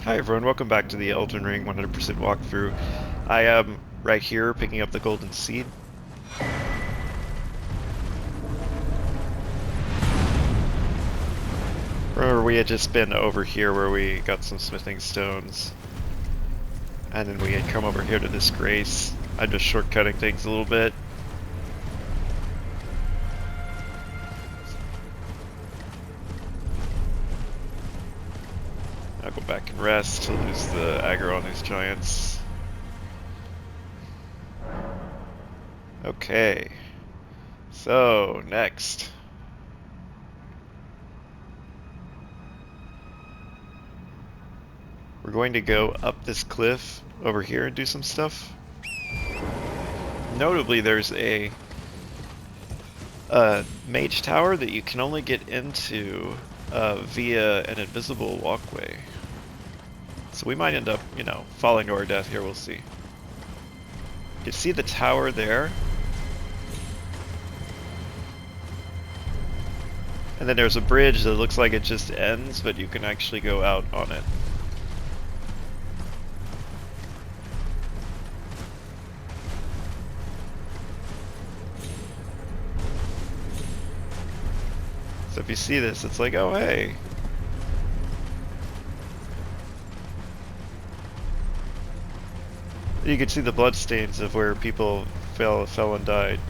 Hi everyone, welcome back to the Elden Ring 100% walkthrough. I am right here picking up the golden seed. Remember we had just been over here where we got some smithing stones. And then we had come over here to this grace. I'm just shortcutting things a little bit. I'll go back and rest to lose the aggro on these giants. Okay. So, next. We're going to go up this cliff over here and do some stuff. Notably, there's a mage tower that you can only get into via an invisible walkway. So we might end up, falling to our death here, we'll see. You can see the tower there. And then there's a bridge that looks like it just ends, but you can actually go out on it. So if you see this, it's like, oh hey. You can see the bloodstains of where people fell and died.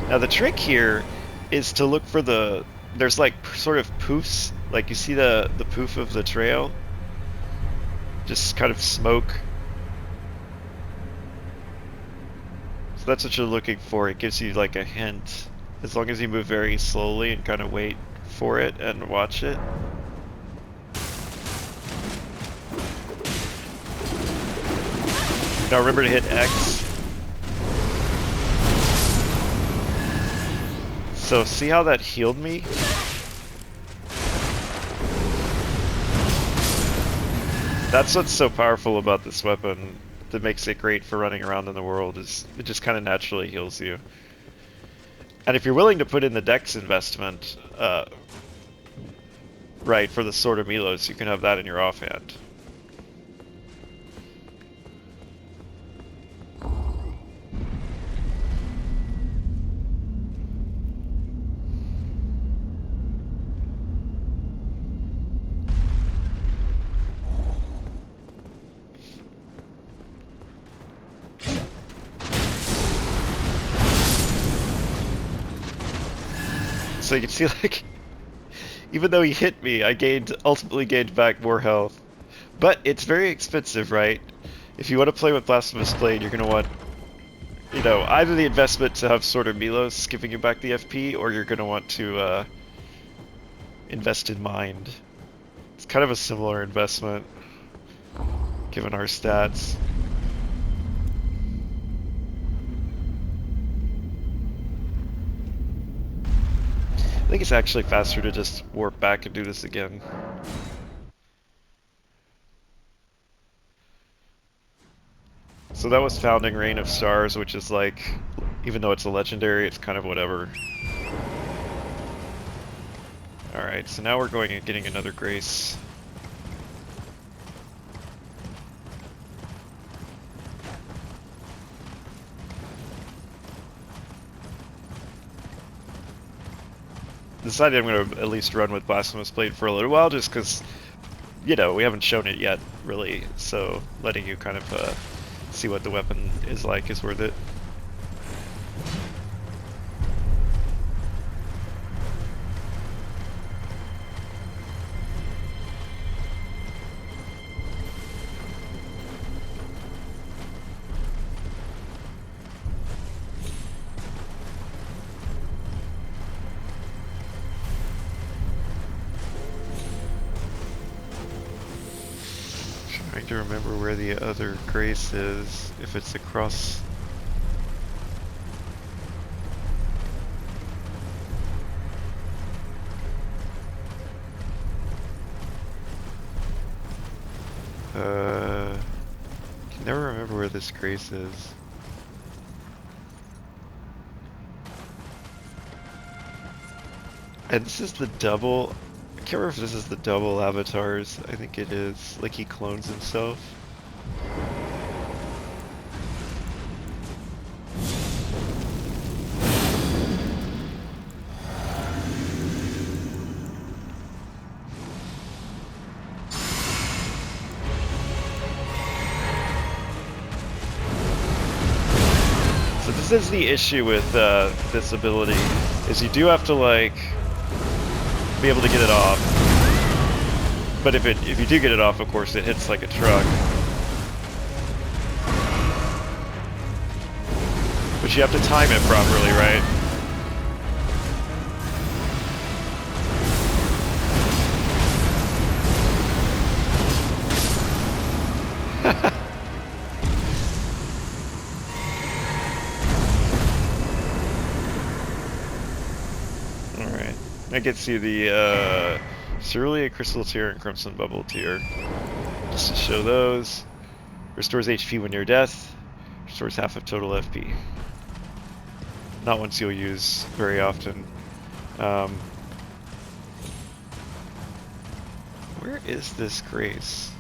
Now the trick here is to look for there's like sort of poofs, like you see the poof of the trail, just kind of smoke. So that's what you're looking for. It gives you like a hint. As long as you move very slowly and kind of wait for it and watch it. Now remember to hit X. So see how that healed me? That's what's so powerful about this weapon that makes it great for running around in the world, is it just kind of naturally heals you. And if you're willing to put in the dex investment, right, for the Sword of Milos, you can have that in your offhand. So you can see, like, even though he hit me, I ultimately gained back more health. But it's very expensive, right? If you want to play with Blasphemous Blade, you're going to want, either the investment to have Sword of Milos giving you back the FP, or you're going to want to invest in Mind. It's kind of a similar investment, given our stats. I think it's actually faster to just warp back and do this again. So that was Founding Reign of Stars, which is like, even though it's a legendary, it's kind of whatever. Alright, so now we're going and getting another Grace. Decided I'm going to at least run with Blasphemous Blade for a little while, just because, we haven't shown it yet, really, so letting you kind of see what the weapon is like is worth it. Trying to remember where the other Grace is, if it's across. Can never remember where this Grace is. And this is the double can't remember if this is the double avatars. I think it is. Like he clones himself. So this is the issue with this ability, is you do have to like be able to get it off. But if you do get it off, of course, it hits like a truck. But you have to time it properly, right? Alright. That gets you the Cerulean Crystal Tear and Crimson Bubble Tear. Just to show those. Restores HP when near death. Restores half of total FP. Not ones you'll use very often. Where is this Grace?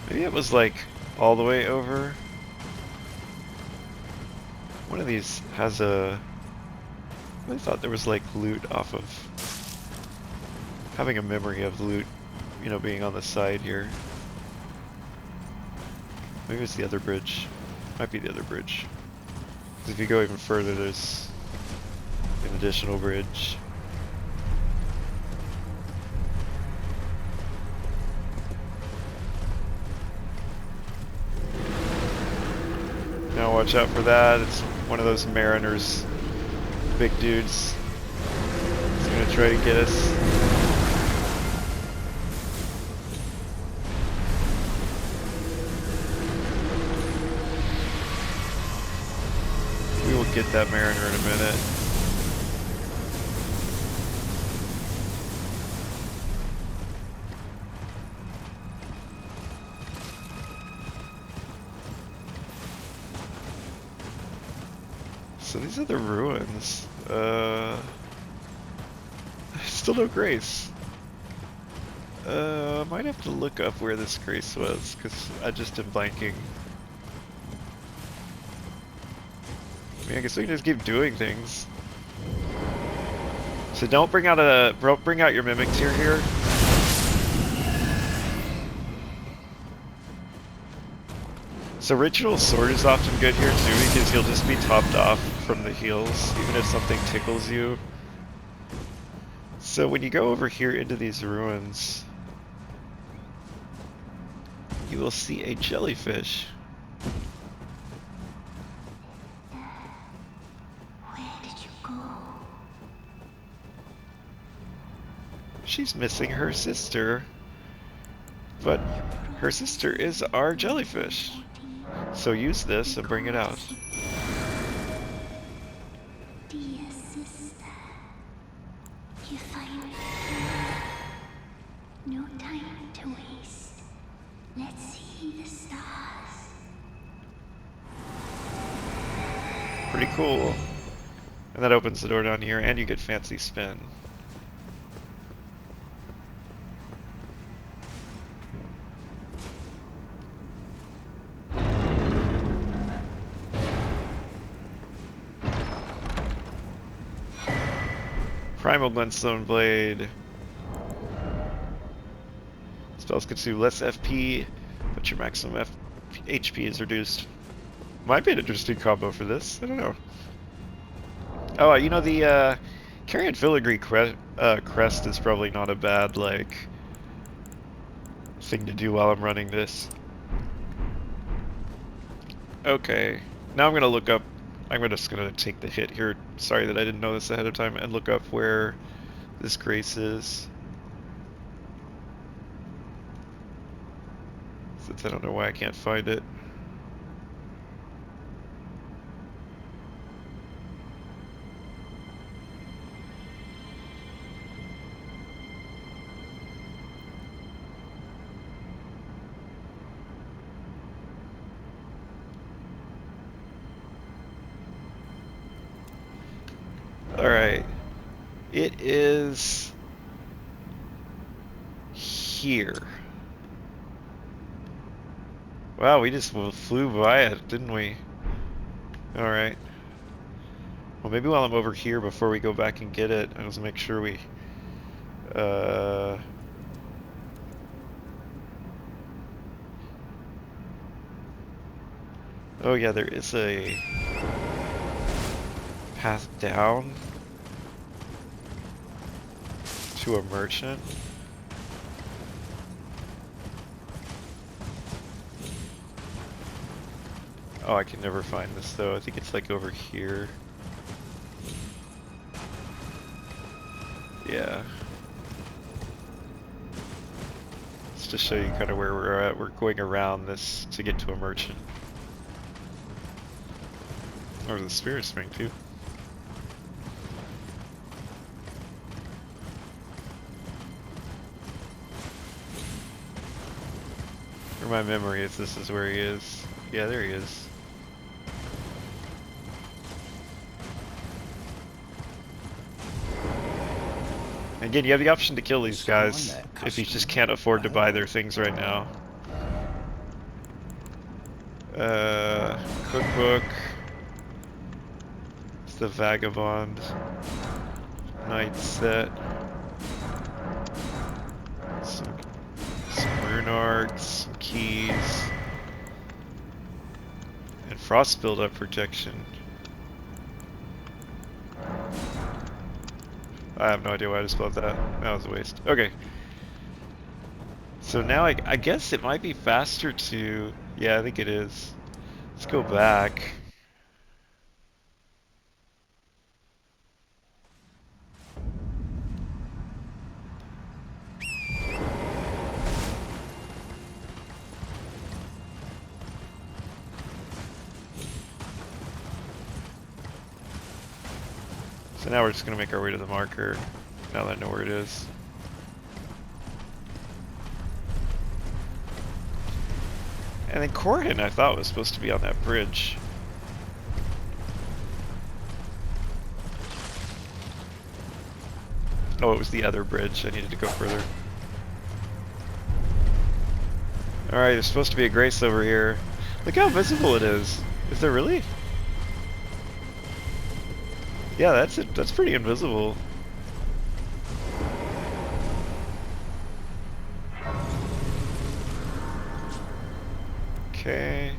Maybe it was like all the way over. One of these has a... I thought there was like loot off of... having a memory of loot, you know, being on the side here. Maybe it's the other bridge. Might be the other bridge. Because if you go even further, there's an additional bridge. Now watch out for that. It's one of those mariners, big dudes. He's gonna try to get us. We will get that mariner in a minute. So these are the ruins. Still no Grace. Might have to look up where this Grace was, because I just am blanking. I mean, I guess we can just keep doing things. So don't bring out your Mimic Tear here. So Ritual Sword is often good here too, because you'll just be topped off from the heals, even if something tickles you. So when you go over here into these ruins, you will see a jellyfish. Where did you go? She's missing her sister, but her sister is our jellyfish. So use this and bring it out. Dear sister, you finally came. No time to waste. Let's see the stars. Pretty cool. And that opens the door down here, and you get Fancy Spin. Primal Glintstone Blade. Spells consume less FP, but your maximum HP is reduced. Might be an interesting combo for this. I don't know. Oh, you know, the Carrion Filigree crest is probably not a bad, like, thing to do while I'm running this. Okay. Now I'm gonna look up... I'm just gonna take the hit here. Sorry that I didn't know this ahead of time, and look up where this Grace is. Since I don't know why I can't find it. Alright. It is here. Wow, we just flew by it, didn't we? Alright. Well, maybe while I'm over here before we go back and get it, I'll just make sure we... Oh yeah, there is a path down to a merchant. Oh, I can never find this though. I think it's like over here. Yeah. Just to show you kind of where we're at. We're going around this to get to a merchant. Or the spirit spring too. Or my memory is this is where he is. Yeah, there he is. Again, you have the option to kill these guys if you just can't afford to buy their things right now. Cookbook. It's the Vagabond. Night set. Some rune arts, some keys. And frost buildup protection. I have no idea why I just bought that. That was a waste. Okay. So now I guess it might be faster to... Yeah, I think it is. Let's go back. So now we're just going to make our way to the marker, now that I know where it is. And then Corhin I thought was supposed to be on that bridge. Oh, it was the other bridge. I needed to go further. Alright, there's supposed to be a grace over here. Look how visible it is. Is there really? Yeah, that's it. That's pretty invisible. Okay.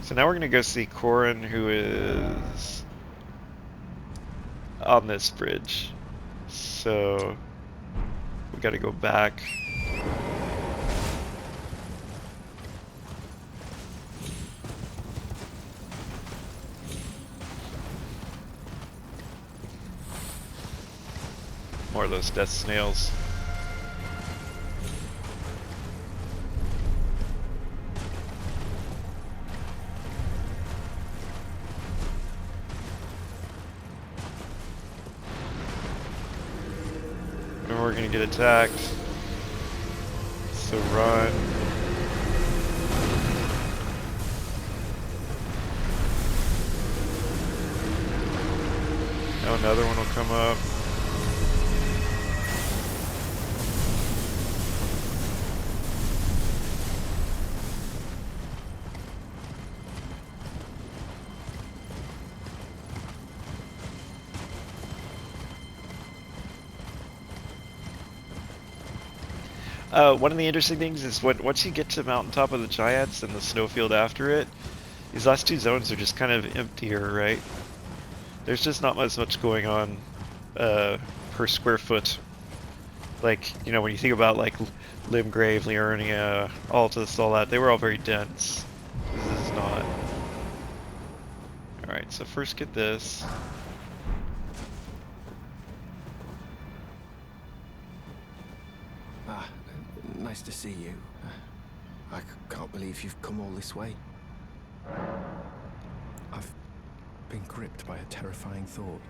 So now we're gonna go see Corin, who is on this bridge. So we gotta go back. More of those death snails. And we're gonna get attacked. So run. Now another one will come up. One of the interesting things is once you get to Mountaintop of the Giants and the snowfield after it, these last two zones are just kind of emptier, right? There's just not as much going on per square foot. Like, you know, when you think about like Limgrave, Liurnia, Altus, all that, they were all very dense. This is not. Alright, so first get this. Nice to see you. I can't believe you've come all this way. I've been gripped by a terrifying thought.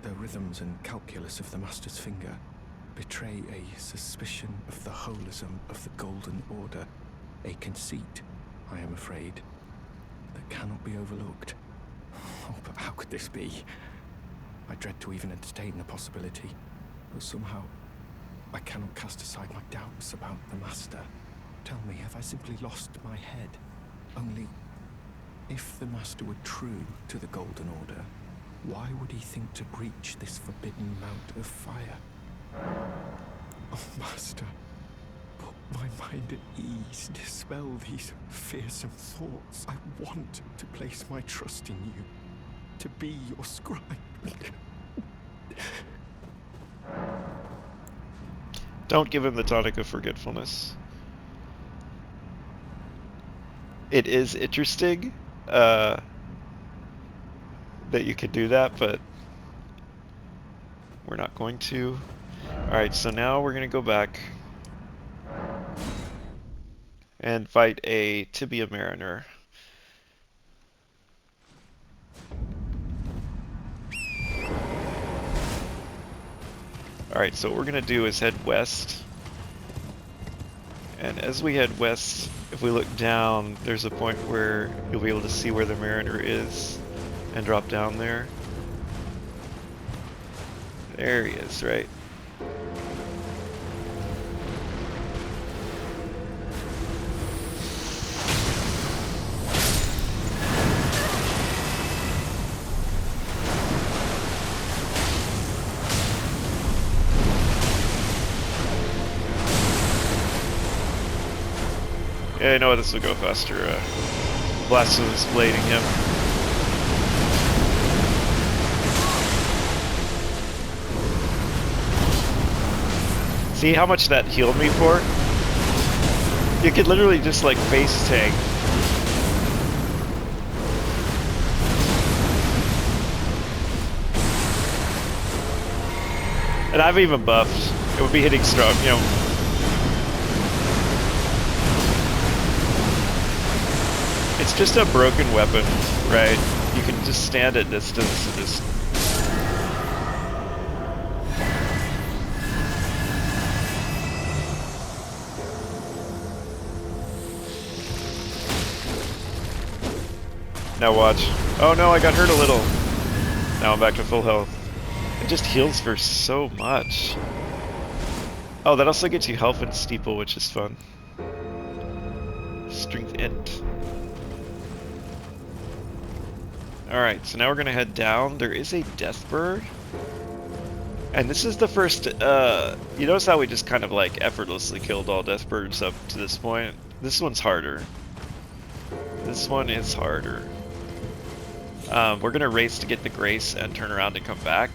The rhythms and calculus of the Master's finger betray a suspicion of the holism of the Golden Order, a conceit, I am afraid, that cannot be overlooked. Oh, but how could this be? I dread to even entertain the possibility. but somehow I cannot cast aside my doubts about the Master. Tell me, have I simply lost my head? Only, if the Master were true to the Golden Order, why would he think to breach this forbidden mount of fire? Oh, Master, put my mind at ease, dispel these fearsome thoughts. I want to place my trust in you, to be your scribe. Don't give him the tonic of forgetfulness. It is interesting that you could do that, but we're not going to. Alright, so now we're going to go back and fight a Tibia Mariner. Alright, so what we're going to do is head west. And as we head west, if we look down, there's a point where you'll be able to see where the Mariner is and drop down there. There he is, right? Yeah, I know this will go faster. Blasphemous blading him. See how much that healed me for? You could literally just like face tank. And I've even buffed. It would be hitting strong, you know. It's just a broken weapon, right? You can just stand at distance and just... Now watch. Oh no, I got hurt a little. Now I'm back to full health. It just heals for so much. Oh, that also gets you health and steeple, which is fun. Strength int. Alright, so now we're gonna head down. There is a death bird. And this is the first, you notice how we just kind of like effortlessly killed all death birds up to this point? This one's harder. This one is harder. We're gonna race to get the grace and turn around and come back.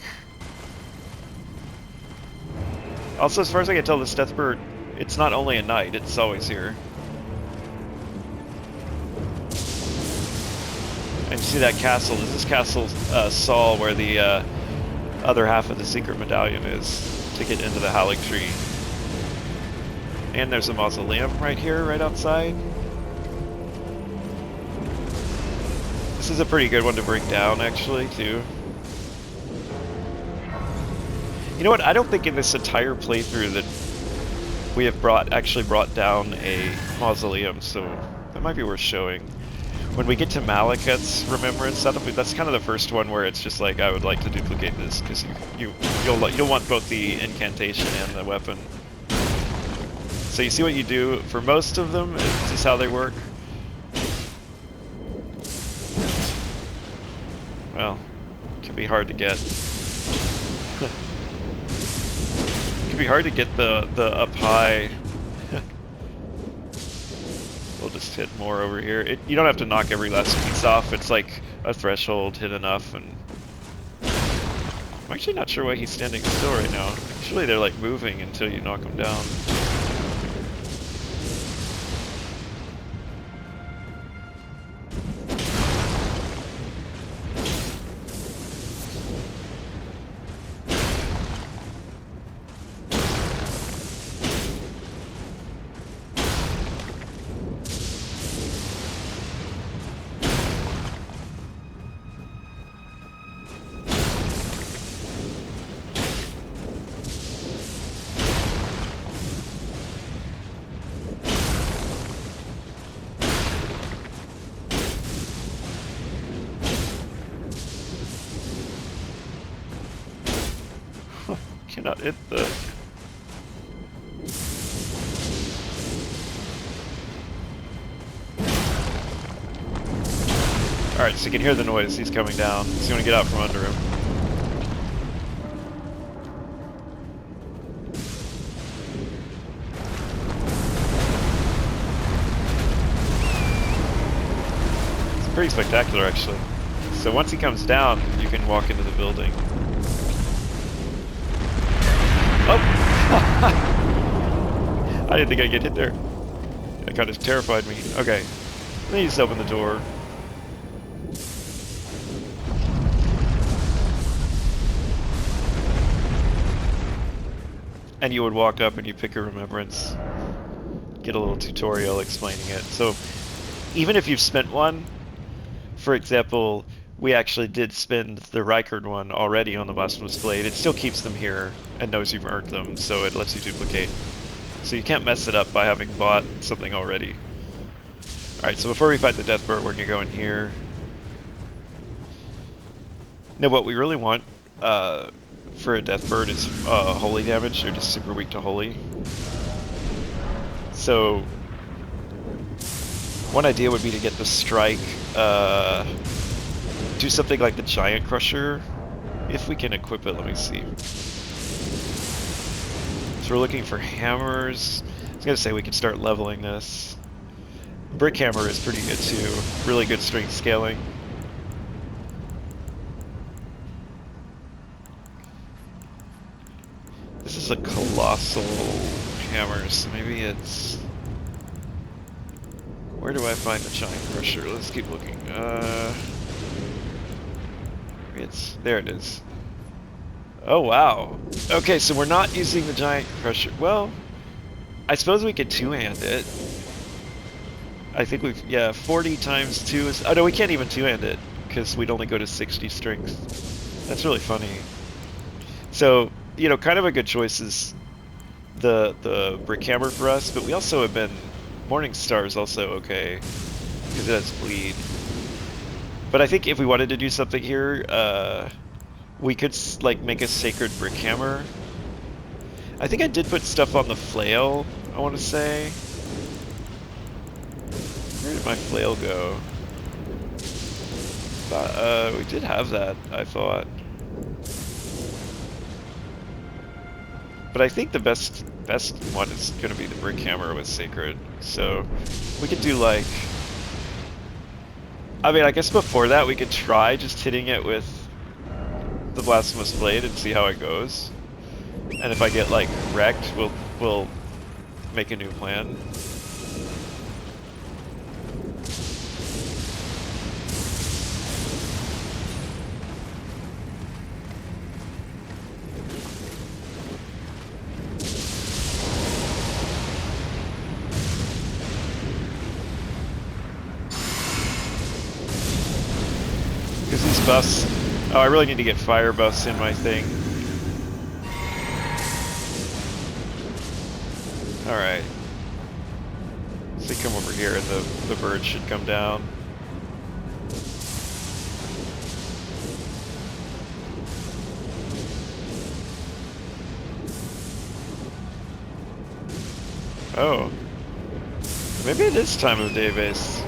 Also, as far as I can tell, this death bird, it's not only at night, it's always here. And you see that castle, this is Castle Saul, where the other half of the secret medallion is to get into the Haligtree. And there's a mausoleum right here, right outside. This is a pretty good one to break down, actually, too. You know what, I don't think in this entire playthrough that we have actually brought down a mausoleum, so that might be worth showing. When we get to Malekith's Remembrance, that's kind of the first one where it's just like, I would like to duplicate this, because you'll want both the incantation and the weapon. So you see what you do for most of them, this is how they work. Well, it can be hard to get. It can be hard to get the up high. We'll just hit more over here. You don't have to knock every last piece off. It's like a threshold, hit enough, and... I'm actually not sure why he's standing still right now. Usually they're like moving until you knock them down. cannot hit the... Alright, so you can hear the noise. He's coming down. So you want to get out from under him. It's pretty spectacular, actually. So once he comes down, you can walk into the building. Oh! I didn't think I'd get hit there. That kind of terrified me. Okay. Let me just open the door. And you would walk up and you pick a remembrance. Get a little tutorial explaining it. So, even if you've spent one, for example, we actually did spend the Rykard one already on the Blasphemous Blade, it still keeps them here and knows you've earned them, so it lets you duplicate. So you can't mess it up by having bought something already. Alright, so before we fight the Death Bird, we're going to go in here. Now what we really want for a Death Bird is holy damage. They're just super weak to holy. So one idea would be to get the strike, do something like the Giant Crusher, if we can equip it. Let me see. So we're looking for hammers. I was gonna say we could start leveling this. Brick Hammer is pretty good too. Really good strength scaling. This is a colossal hammer, so maybe it's... Where do I find the Giant Crusher? Let's keep looking. Maybe it's... There it is. Oh, wow. Okay, so we're not using the Giant Crusher. Well, I suppose we could two-hand it. I think we've... Yeah, 40 times 2 is... Oh, no, we can't even two-hand it, because we'd only go to 60 strength. That's really funny. So, you know, kind of a good choice is the Brick Hammer for us, but we also have been... Morning Star is also okay, because it has bleed. But I think if we wanted to do something here, we could like make a Sacred Brick Hammer. I think I did put stuff on the flail, I want to say. Where did my flail go? We did have that, I thought. But I think the best one is going to be the Brick Hammer with Sacred. So we could do like... I mean, I guess before that we could try just hitting it with the Blasphemous Blade and see how it goes. And if I get like wrecked, we'll make a new plan. Because these buffs... Oh, I really need to get fire buffs in my thing. Alright. So they come over here and the bird should come down. Oh. Maybe it is time of day based.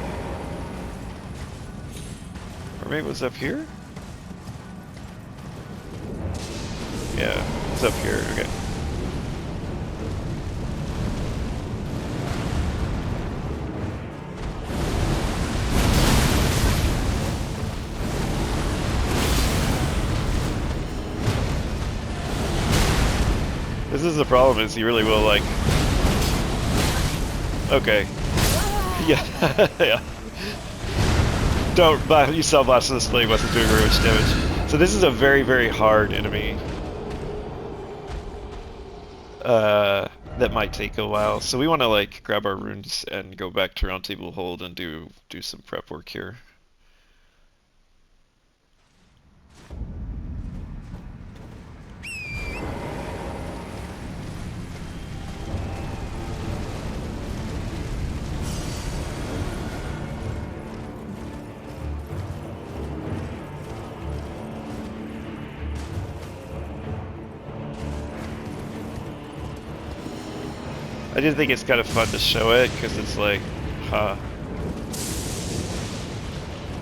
Or maybe it was up here? Yeah, it's up here, okay. This is the problem, is he really will like... Okay. Yeah, yeah. Don't, you saw Blasphemous Blade wasn't doing very much damage. So this is a very, very hard enemy. That might take a while. So we want to like grab our runes and go back to Round Table Hold and do some prep work here. I do think it's kind of fun to show it, because it's like, huh.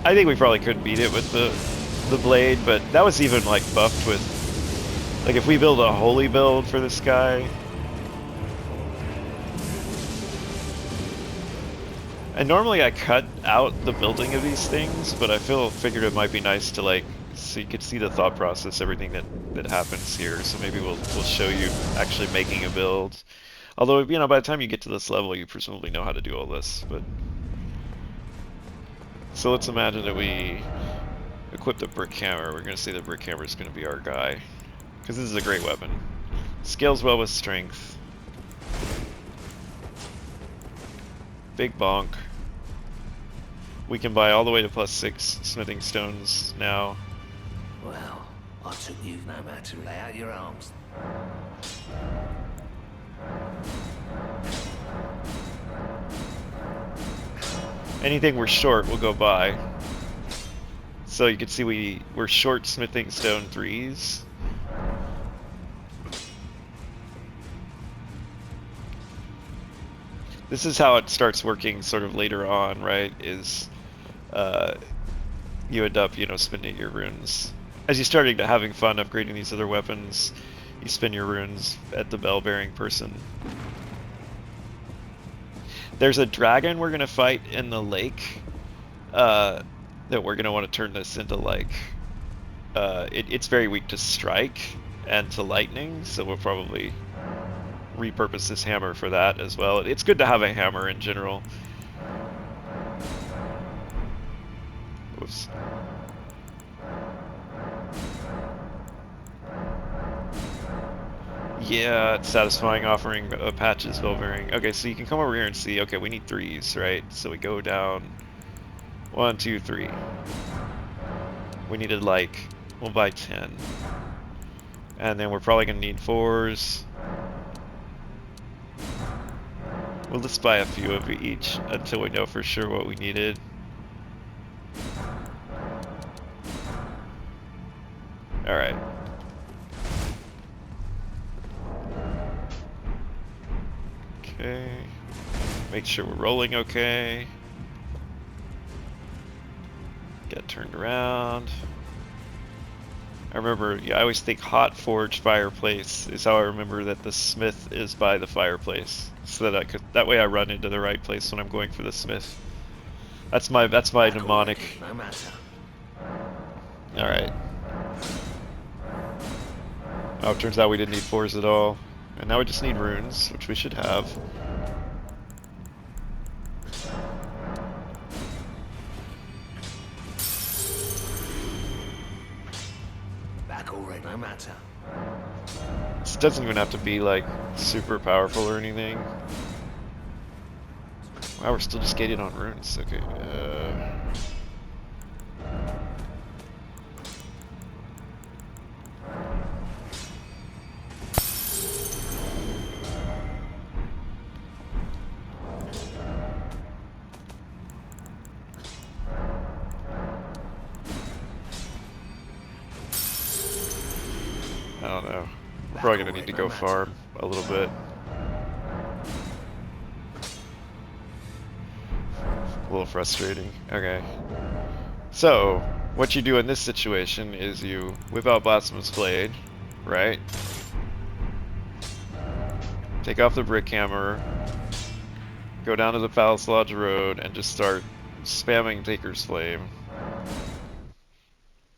I think we probably could beat it with the blade, but that was even like buffed with, like if we build a holy build for this guy. And normally I cut out the building of these things, but I figured it might be nice to like, so you could see the thought process, everything that happens here. So maybe we'll show you actually making a build. Although, you know, by the time you get to this level, you presumably know how to do all this, but... So let's imagine that we equip the brick hammer. We're going to say the brick hammer is going to be our guy, because this is a great weapon. Scales well with strength. Big bonk. We can buy all the way to +6 smithing stones now. Well, I took you no matter to lay out your arms. Anything we're short will go by. So you can see we're short smithing stone 3s. This is how it starts working sort of later on, right? Is you end up, you know, spending your runes. As you starting to having fun upgrading these other weapons, you spend your runes at the bell-bearing person. There's a dragon we're gonna fight in the lake that we're gonna want to turn this into like it's very weak to strike and to lightning, so we'll probably repurpose this hammer for that as well. It's good to have a hammer in general. Oops. Yeah, it's satisfying offering patches bell-bearing. Okay, so you can come over here and see, okay, we need 3s, right? So we go down 1, 2, 3. We needed like, we'll buy 10. And then we're probably gonna need 4s. We'll just buy a few of each until we know for sure what we needed. Alright. Okay. Make sure we're rolling okay. Get turned around. I remember, yeah, I always think hot forge fireplace is how I remember that the smith is by the fireplace, so that that way I run into the right place when I'm going for the smith. That's my mnemonic. No matter. All right. Oh, it turns out we didn't need 4s at all, and now we just need runes, which we should have. No matter. This doesn't even have to be like super powerful or anything. Wow, we're still just gated on runes. Okay. I don't know. We're probably gonna need to go farm a little bit. A little frustrating. Okay. So, what you do in this situation is you whip out Blasphemous Blade, right? Take off the brick hammer, go down to the Palace Lodge Road, and just start spamming Taker's Flame.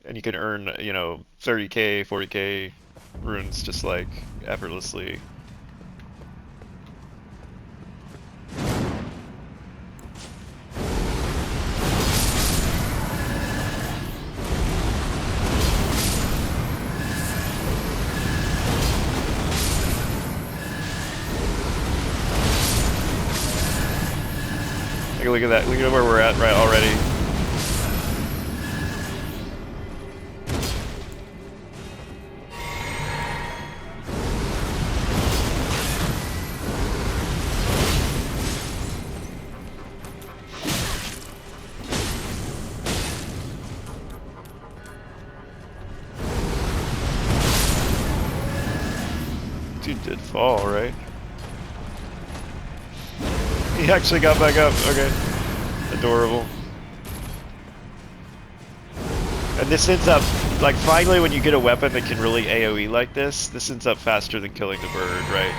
And you can earn, you know, 30k, 40k runes just like effortlessly. Take a look at that. Look at where we're at right already. Dude did fall, right? He actually got back up. Okay. Adorable. And this ends up, like, finally when you get a weapon that can really AoE like this ends up faster than killing the bird, right?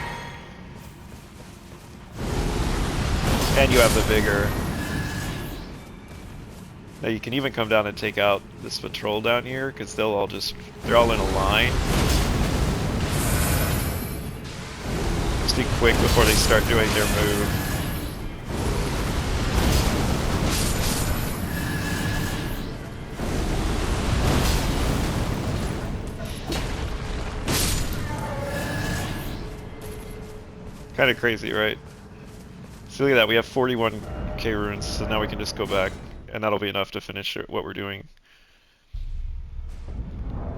And you have the vigor. Now you can even come down and take out this patrol down here, because they're all in a line. Just be quick before they start doing their move. Kind of crazy, right? So look at that, we have 41k runes, so now we can just go back, and that'll be enough to finish what we're doing.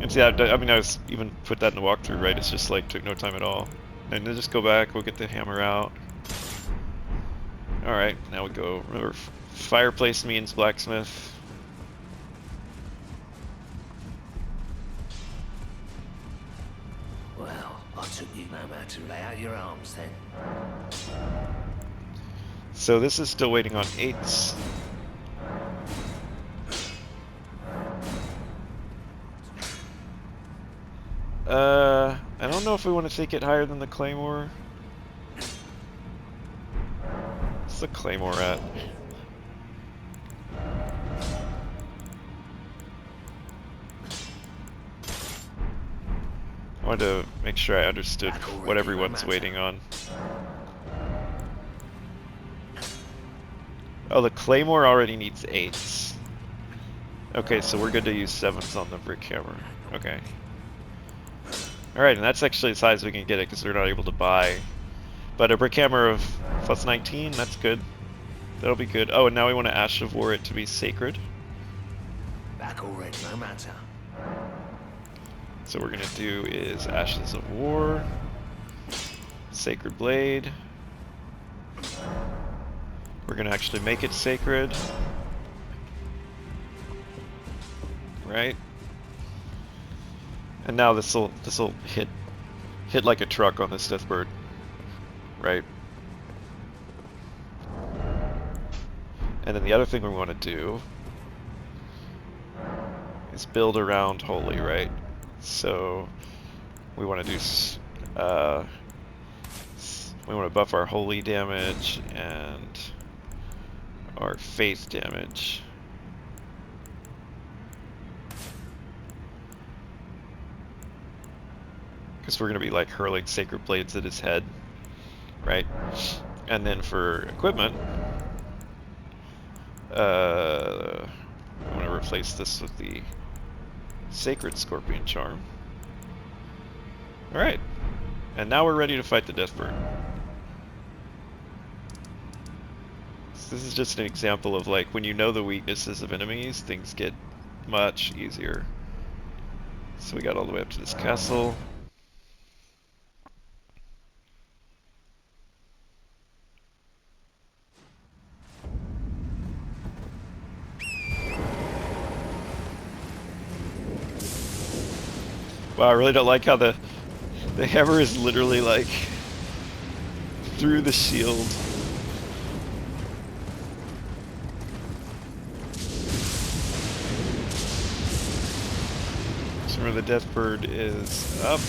And see, I mean, I was even put that in the walkthrough, right? It's just like, took no time at all. And then just go back, we'll get the hammer out. Alright, now we go. Remember, fireplace means blacksmith. Well, I took you no how to lay out your arms then. So this is still waiting on 8s. I don't know if we want to take it higher than the claymore. What's the claymore at? I wanted to make sure I understood what everyone's waiting on. Oh, the claymore already needs 8s. Okay, so we're good to use 7s on the brick hammer. Okay. Alright, and that's actually as high as we can get it because we're not able to buy. But a brick hammer of plus 19, that's good. That'll be good. Oh, and now we want to Ash of War it to be sacred. Back already, no matter. So what we're going to do is Ashes of War, Sacred Blade. We're going to actually make it sacred. Right? And now this'll hit like a truck on this Deathbird. Right? And then the other thing we want to do is build around Holy, right? So we want to do we want to buff our Holy damage and our Faith damage. Because we're going to be like hurling Sacred Blades at his head, right? And then for equipment, I'm going to replace this with the Sacred Scorpion Charm. Alright, and now we're ready to fight the Deathbird. So this is just an example of like, when you know the weaknesses of enemies, things get much easier. So we got all the way up to this castle. Wow, I really don't like how the hammer is literally like through the shield. So remember the Deathbird is up.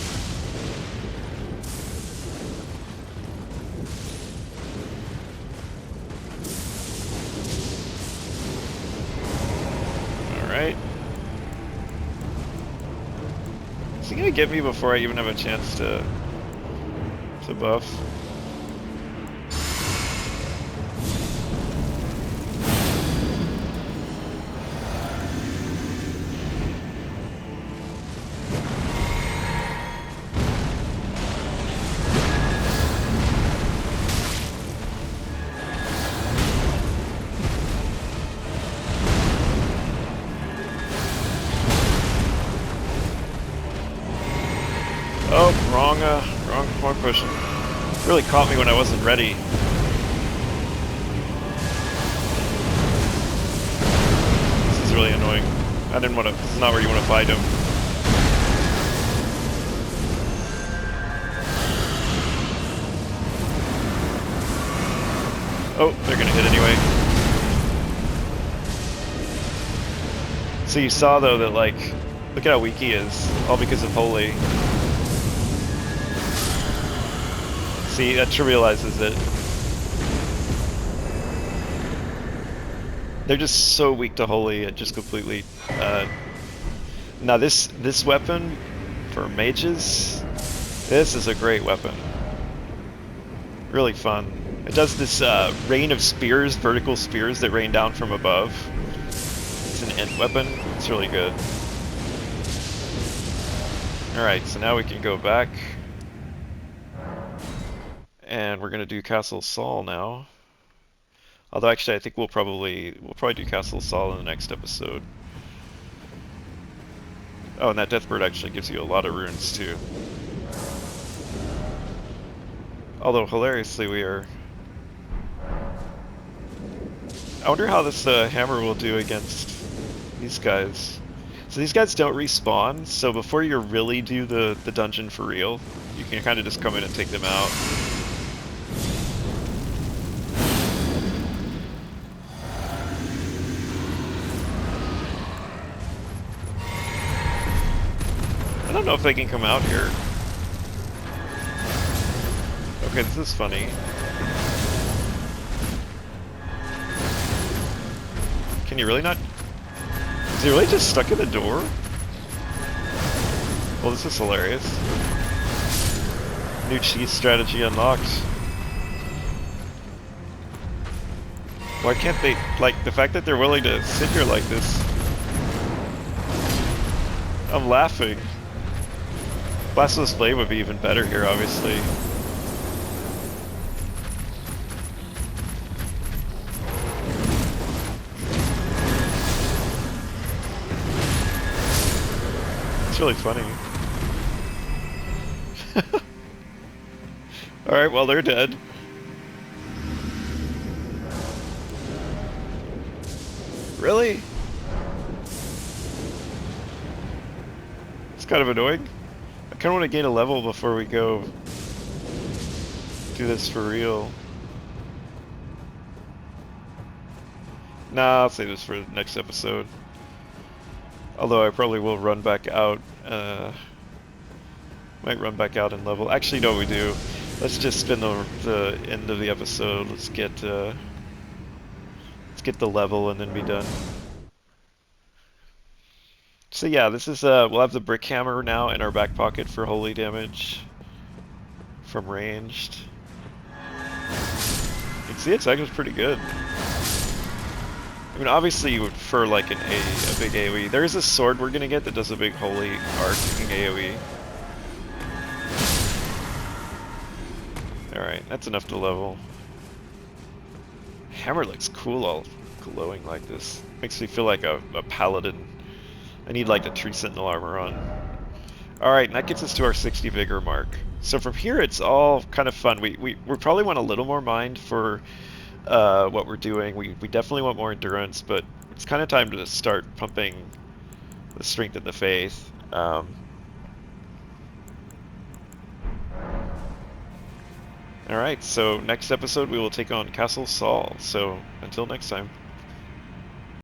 Alright. Is he gonna get me before I even have a chance to buff? Oh, wrong potion. Really caught me when I wasn't ready. This is really annoying. I didn't want to. This is not where you want to fight him. Oh, they're gonna hit anyway. So you saw though that like, look at how weak he is, all because of Holy. See, that trivializes it. They're just so weak to Holy, it just completely... Now this weapon, for mages, this is a great weapon. Really fun. It does this rain of spears, vertical spears that rain down from above. It's an int weapon. It's really good. Alright, so now we can go back. And we're gonna do Castle Saul now. Although actually I think we'll probably do Castle Saul in the next episode. Oh, and that Deathbird actually gives you a lot of runes too. Although hilariously we are... I wonder how this hammer will do against these guys. So these guys don't respawn, so before you really do the dungeon for real, you can kind of just come in and take them out. I don't know if they can come out here. Okay, this is funny. Can you really not? Is he really just stuck in the door? Well, this is hilarious. New cheese strategy unlocked. Why can't they, like, the fact that they're willing to sit here like this? I'm laughing. Blasphemous Blade would be even better here, obviously. It's really funny. Alright, well, they're dead. Really? It's kind of annoying. I kind of want to gain a level before we go do this for real. Nah, I'll save this for the next episode. Although I probably will run back out. Might run back out and level. Actually, no, we do. Let's just spin the end of the episode. Let's get the level and then be done. So yeah, this is we'll have the brick hammer now in our back pocket for holy damage from ranged. You can see it's actually pretty good. I mean, obviously you would prefer like a big AoE. There is a sword we're gonna get that does a big holy arcing AoE. Alright, that's enough to level. Hammer looks cool, all glowing like this. Makes me feel like a paladin. I need like the tree sentinel armor on. Alright, and that gets us to our 60 vigor mark. So from here it's all kind of fun. We probably want a little more mind for what we're doing. We definitely want more endurance, but it's kind of time to start pumping the strength and the faith. Alright, so next episode we will take on Castle Saul. So until next time.